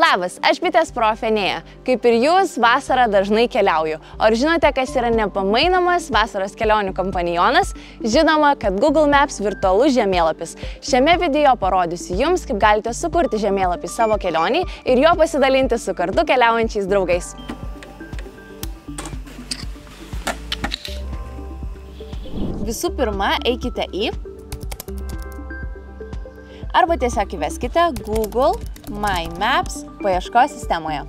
Labas, aš bitės profenėja. Kaip ir jūs, vasarą dažnai keliauju. O ar žinote, kas yra nepamainomas vasaros kelionių kompanionas? Žinoma, kad Google Maps virtualus žemėlapis. Šiame video parodysiu jums, kaip galite sukurti žemėlapį savo kelioniai ir jo pasidalinti su kartu keliaujančiais draugais. Visų pirma, eikite į arba tiesiog įveskite Google My Maps paieškos sistemoje.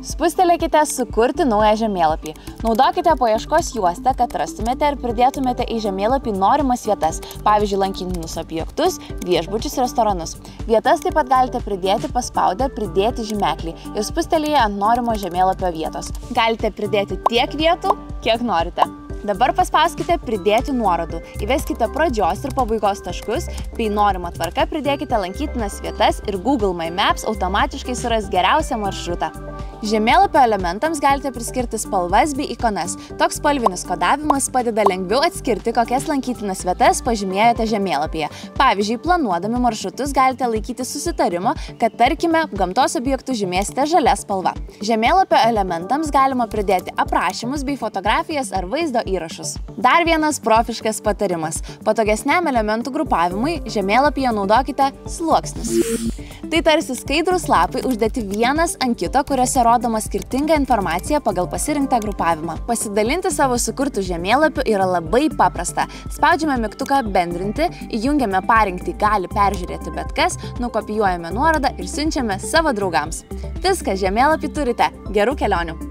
Spustelėkite sukurti naują žemėlapį. Naudokite paieškos juostą, kad rastumėte ir pridėtumėte į žemėlapį norimas vietas, pavyzdžiui, lankytinus objektus, viešbučius, restoranus. Vietas taip pat galite pridėti paspaudę pridėti žymeklį ir spustelėję ant norimo žemėlapio vietos. Galite pridėti tiek vietų, kiek norite. Dabar paspauskite pridėti nuorodų, įveskite pradžios ir pabaigos taškus, bei norimą tvarką pridėkite lankytinas vietas ir Google My Maps automatiškai suras geriausią maršrutą. Žemėlapio elementams galite priskirti spalvas bei ikonas. Toks spalvinis kodavimas padeda lengviau atskirti, kokias lankytinas vietas pažymėjote žemėlapyje. Pavyzdžiui, planuodami maršrutus galite laikyti susitarimo, kad, tarkime, gamtos objektų žymėsite žalia spalva. Žemėlapio elementams galima pridėti aprašymus bei fotografijas ar vaizdo įrašus. Dar vienas profiškas patarimas. Patogesniam elementų grupavimui žemėlapyje naudokite sluoksnius. Tai tarsi skaidrūs lapai uždėti vienas ant kito, kuriuose rodoma skirtinga informacija pagal pasirinktą grupavimą. Pasidalinti savo sukurtų žemėlapių yra labai paprasta. Spaudžiame mygtuką bendrinti, įjungiame parinkti gali peržiūrėti bet kas, nukopijuojame nuorodą ir siunčiame savo draugams. Viskas, žemėlapį turite. Gerų kelionių!